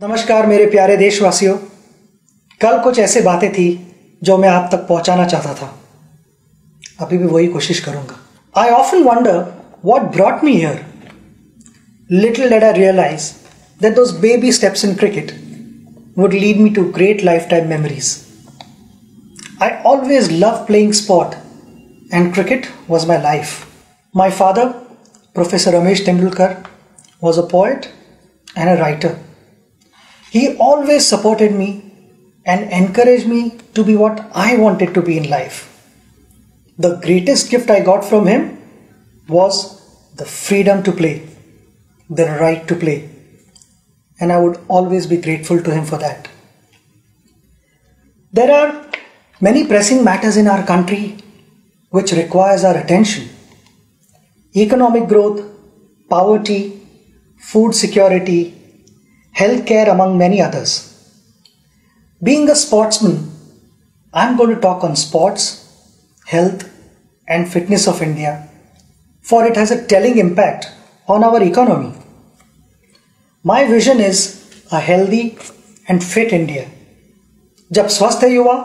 नमस्कार मेरे प्यारे देशवासियों। कल कुछ ऐसे बातें थी जो मैं आप तक पहुंचाना चाहता था। अभी भी वही कोशिश करूंगा। I often wonder what brought me here. Little did I realise that those baby steps in cricket would lead me to great lifetime memories. I always loved playing sport and cricket was my life. My father, Professor Ramesh Tendulkar, was a poet and a writer. He always supported me and encouraged me to be what I wanted to be in life. The greatest gift I got from him was the freedom to play, the right to play. And I would always be grateful to him for that. There are many pressing matters in our country which requires our attention. Economic growth, poverty, food security, healthcare, among many others. Being a sportsman, I'm going to talk on sports, health and fitness of India, for it has a telling impact on our economy. My vision is a healthy and fit India. जब स्वस्थ युवा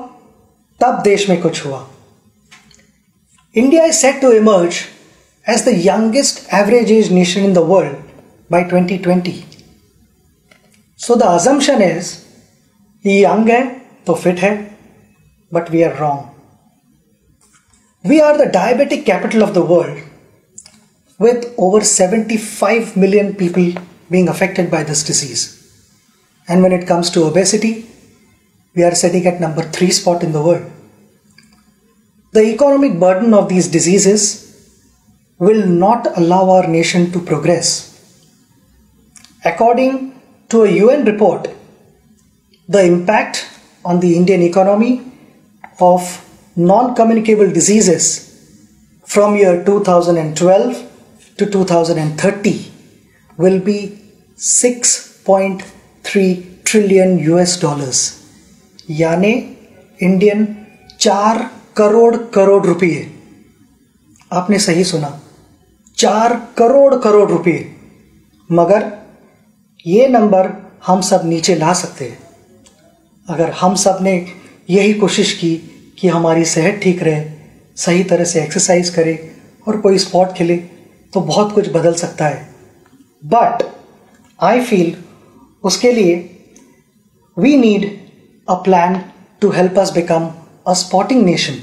तब देश में कुछ हुआ. India is set to emerge as the youngest average age nation in the world by 2020. So the assumption is ये young है तो fit है, but we are wrong. We are the diabetic capital of the world with over 75 million people being affected by this disease. And when it comes to obesity, we are sitting at number 3 spot in the world. The economic burden of these diseases will not allow our nation to progress. According to a UN report, the impact on the Indian economy of non-communicable diseases from year 2012 to 2030 will be $6.3 trillion US. यानी Indian 4 crore रुपये. आपने सही सुना, 4 करोड़ रुपये. मगर ये number हम सब नीचे ला सकते हैं अगर हम सब ने यही कोशिश की कि हमारी सेहत ठीक रहे, सही तरह से एक्सरसाइज करें और कोई स्पोर्ट खेले, तो बहुत कुछ बदल सकता है. But I feel उसके लिए we need a plan to help us become a sporting nation,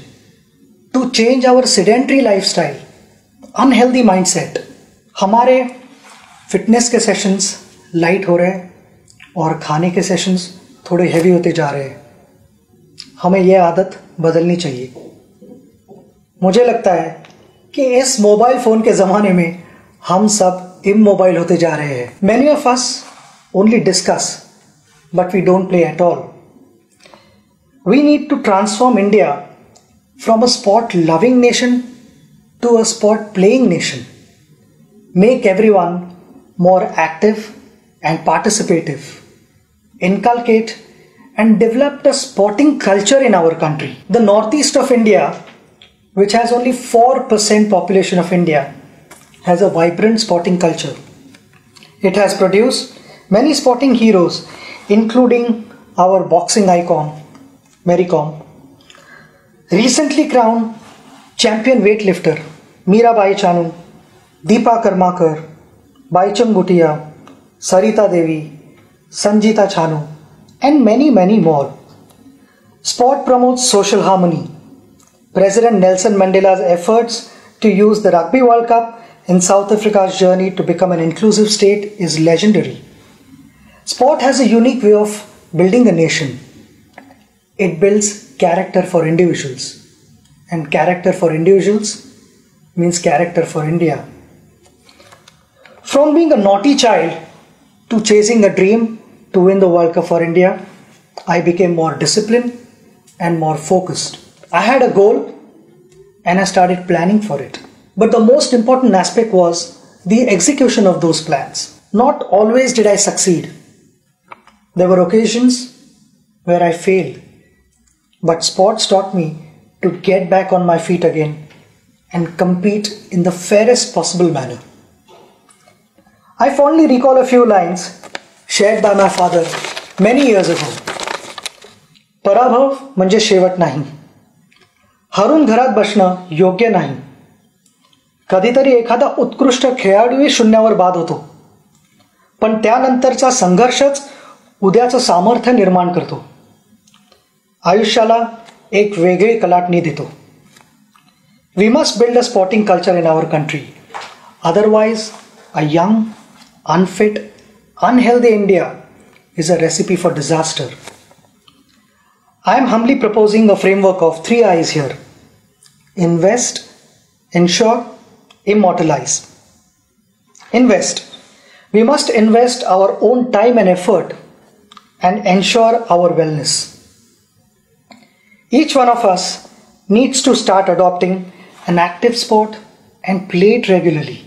to change our sedentary lifestyle, unhealthy mindset. हमारे फिटनेस के सेशंस लाइट हो रहे हैं और खाने के सेशंस थोड़े हेवी होते जा रहे हैं. हमें यह आदत बदलनी चाहिए. मुझे लगता है कि इस मोबाइल फ़ोन के ज़माने में हम सब immobile होते जा रहे हैं. Many of us only discuss, but we don't play at all. We need to transform India from a sport-loving nation to a sport-playing nation. Make everyone more active and participative. Inculcate and develop a sporting culture in our country. The northeast of India, which has only 4% population of India, has a vibrant sporting culture. It has produced many sporting heroes, including our boxing icon, Mary Kom. Recently crowned champion weightlifter, Mirabai Chanu, Deepa Karmakar, Baichung Bhutia, Sarita Devi, Sanjita Chanu, and many more. Sport promotes social harmony. President Nelson Mandela's efforts to use the Rugby World Cup in South Africa's journey to become an inclusive state is legendary. Sport has a unique way of building a nation. It builds character for individuals, and character for individuals means character for India. From being a naughty child to chasing a dream to win the World Cup for India, I became more disciplined and more focused. I had a goal and I started planning for it. But the most important aspect was the execution of those plans. Not always did I succeed. There were occasions where I failed. But sports taught me to get back on my feet again and compete in the fairest possible manner. I fondly recall a few lines shared by my father many years ago. पराभव म्हणजे शेवट नाही. हरून घरात बसणं योग्य नाही. कधीतरी एखादा उत्कृष्ट खेळाडूही शून्यावर बाद होतो, पण त्यानंतरचा संघर्षच उद्याचं सामर्थ्य निर्माण करतो. आयुष्याला एक वेगळी कलाटणी देतो. We must build a sporting culture in our country. Otherwise, a young, unfit, unhealthy India is a recipe for disaster. I am humbly proposing a framework of 3 I's here. Invest, ensure, immortalize. Invest. We must invest our own time and effort and ensure our wellness. Each one of us needs to start adopting an active sport and play it regularly.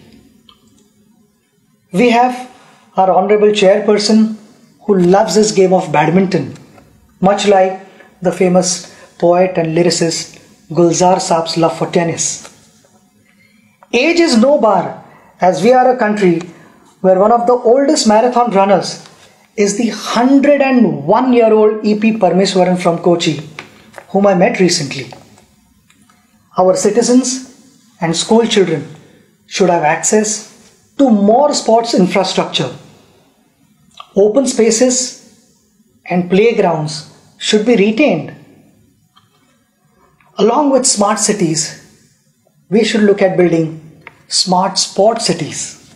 We have our honorable chairperson who loves his game of badminton, much like the famous poet and lyricist Gulzar Saab's love for tennis. Age is no bar, as we are a country where one of the oldest marathon runners is the 101-year-old E.P. Parmeswaran from Kochi, whom I met recently. Our citizens and school children should have access to more sports infrastructure. Open spaces and playgrounds should be retained. Along with smart cities, we should look at building smart sport cities.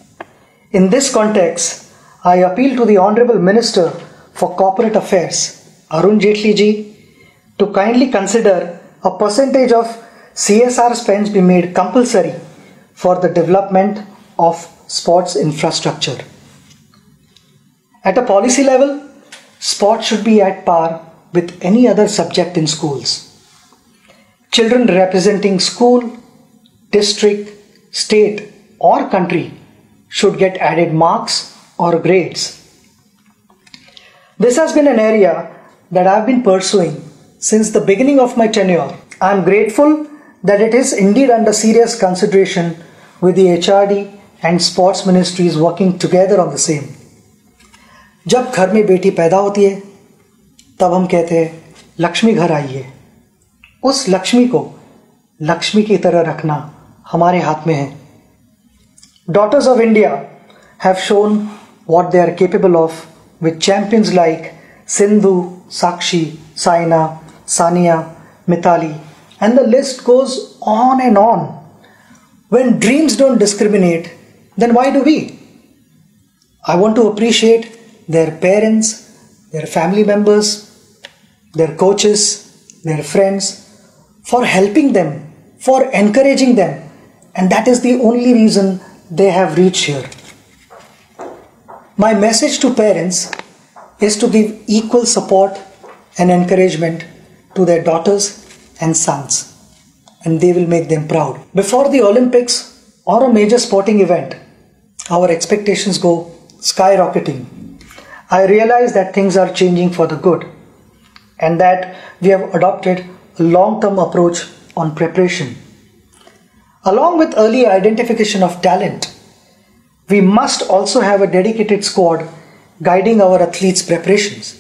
In this context, I appeal to the Honorable Minister for Corporate Affairs, Arun Jaitley ji, to kindly consider a percentage of CSR spends be made compulsory for the development of sports infrastructure. At a policy level, sport should be at par with any other subject in schools. Children representing school, district, state or country should get added marks or grades. This has been an area that I have been pursuing since the beginning of my tenure. I am grateful that it is indeed under serious consideration with the HRD and sports ministries working together on the same. जब घर में बेटी पैदा होती है तब हम कहते हैं लक्ष्मी घर आई है. उस लक्ष्मी को लक्ष्मी की तरह रखना हमारे हाथ में है. Daughters of India have shown what they are capable of with champions like Sindhu, Sakshi, Saina, Sania, Mithali, and the list goes on and on. When dreams don't discriminate, then why do we? I want to appreciate their parents, their family members, their coaches, their friends for helping them, for encouraging them, and that is the only reason they have reached here. My message to parents is to give equal support and encouragement to their daughters and sons, and they will make them proud. Before the Olympics or a major sporting event, our expectations go skyrocketing. I realize that things are changing for the good and that we have adopted a long-term approach on preparation. Along with early identification of talent, we must also have a dedicated squad guiding our athletes' preparations.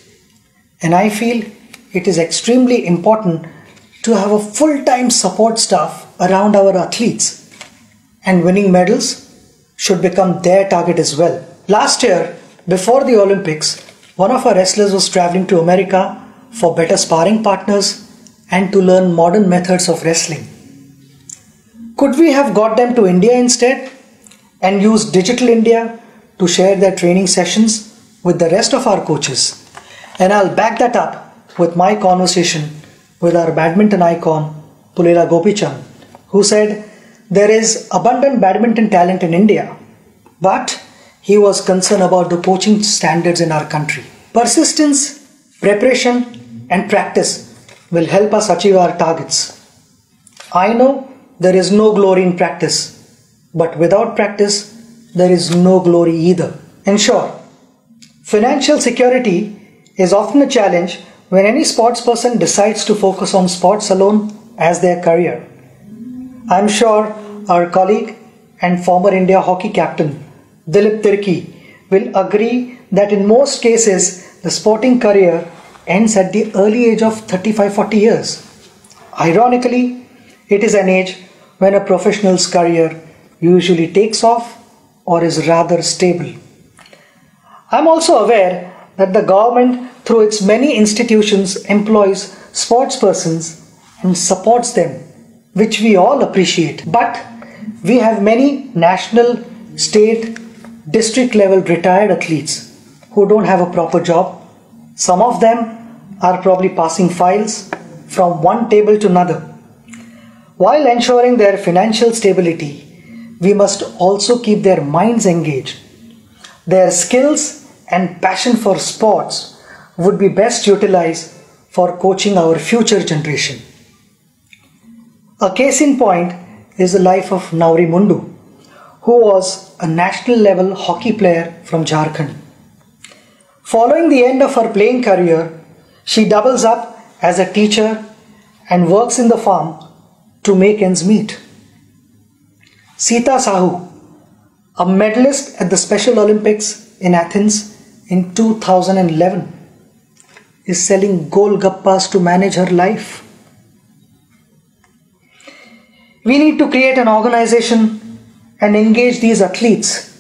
And I feel it is extremely important to have a full-time support staff around our athletes, and winning medals should become their target as well. Last year, before the Olympics, one of our wrestlers was traveling to America for better sparring partners and to learn modern methods of wrestling. Could we have got them to India instead and used Digital India to share their training sessions with the rest of our coaches? And I'll back that up with my conversation with our badminton icon, Pulela Gopichand, who said there is abundant badminton talent in India, but he was concerned about the coaching standards in our country. Persistence, preparation, and practice will help us achieve our targets. I know there is no glory in practice, but without practice, there is no glory either. In short, financial security is often a challenge when any sports person decides to focus on sports alone as their career. I am sure our colleague and former India hockey captain Dilip Tirki will agree that in most cases, the sporting career ends at the early age of 35-40 years. Ironically, it is an age when a professional's career usually takes off or is rather stable. I am also aware that the government, through its many institutions, employs sportspersons and supports them, which we all appreciate. But we have many national, state, district level retired athletes who don't have a proper job. Some of them are probably passing files from one table to another. While ensuring their financial stability, we must also keep their minds engaged. Their skills and passion for sports would be best utilized for coaching our future generation. A case in point is the life of Nauri Mundu, who was a national level hockey player from Jharkhand. Following the end of her playing career, she doubles up as a teacher and works in the farm to make ends meet. Sita Sahu, a medalist at the Special Olympics in Athens in 2011, is selling golgappas to manage her life. We need to create an organization and engage these athletes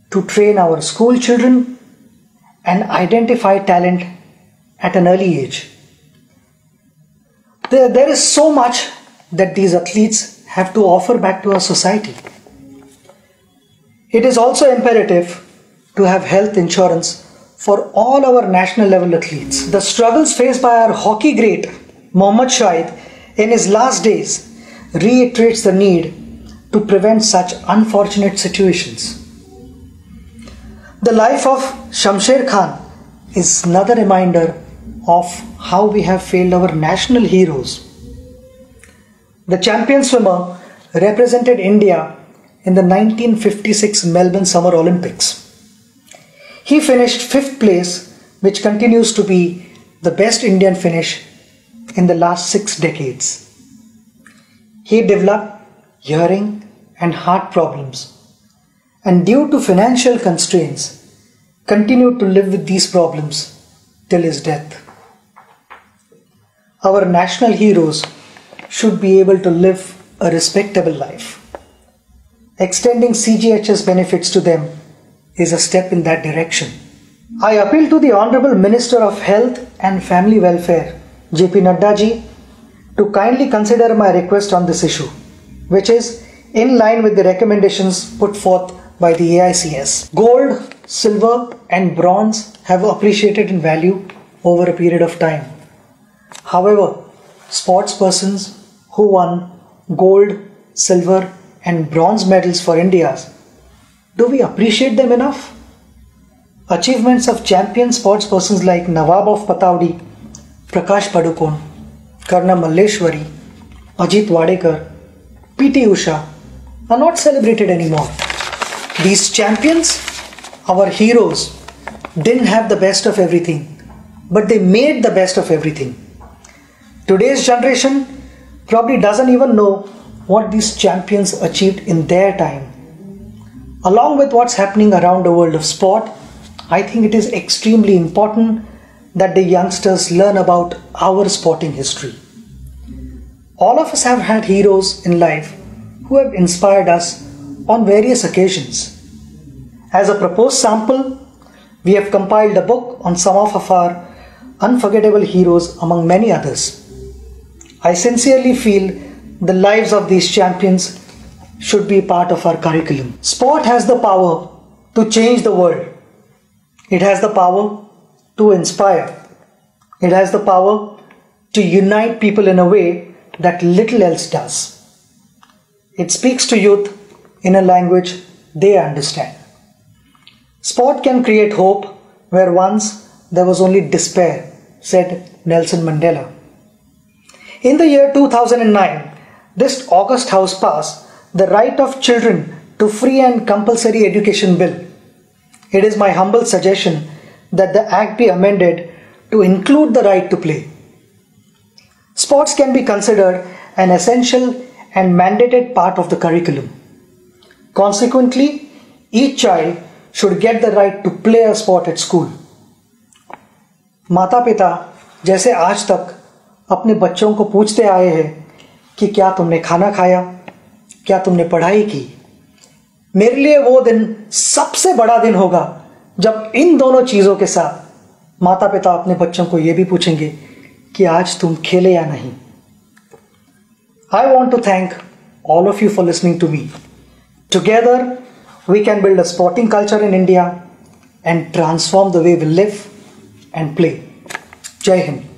to train our school children and identify talent at an early age. There is so much that these athletes have to offer back to our society. It is also imperative to have health insurance for all our national level athletes. The struggles faced by our hockey great Mohammad Shahid in his last days reiterates the need to prevent such unfortunate situations. The life of Shamsher Khan is another reminder of how we have failed our national heroes. The champion swimmer represented India in the 1956 Melbourne Summer Olympics. He finished 5th place, which continues to be the best Indian finish in the last 6 decades. He developed hearing and heart problems, and due to financial constraints, continued to live with these problems till his death. Our national heroes should be able to live a respectable life. Extending CGHS benefits to them is a step in that direction. I appeal to the Honorable Minister of Health and Family Welfare, JP Nadda ji, to kindly consider my request on this issue, which is in line with the recommendations put forth by the AICS. Gold, silver and bronze have appreciated in value over a period of time. However, sportspersons who won gold, silver and bronze medals for India, do we appreciate them enough? Achievements of champion sportspersons like Nawab of Pataudi, Prakash Padukone, Karna Malleshwari, Ajit Wadekar, PT Usha are not celebrated anymore. These champions, our heroes, didn't have the best of everything, but they made the best of everything. Today's generation probably doesn't even know what these champions achieved in their time. Along with what's happening around the world of sport, I think it is extremely important that the youngsters learn about our sporting history. All of us have had heroes in life who have inspired us on various occasions. As a proposed sample, we have compiled a book on some of our unforgettable heroes among many others. I sincerely feel the lives of these champions should be part of our curriculum. Sport has the power to change the world. It has the power to inspire. It has the power to unite people in a way that little else does. It speaks to youth in a language they understand. Sport can create hope where once there was only despair, said Nelson Mandela. In the year 2009, this August House passed the Right of Children to Free and Compulsory Education Bill. It is my humble suggestion that the Act be amended to include the right to play. Sports can be considered an essential and mandated part of the curriculum. Consequently, each child should get the right to play a sport at school. माता पिता जैसे आज तक अपने बच्चों को पूछते आए हैं कि क्या तुमने खाना खाया, क्या तुमने पढ़ाई की, मेरे लिए वो दिन सबसे बड़ा दिन होगा जब इन दोनों चीज़ों के साथ माता पिता अपने बच्चों को ये भी पूछेंगे कि आज तुम खेले या नहीं. I want to thank all of you for listening to me. Together, we can build a sporting culture in India and transform the way we live and play. Jai Hind.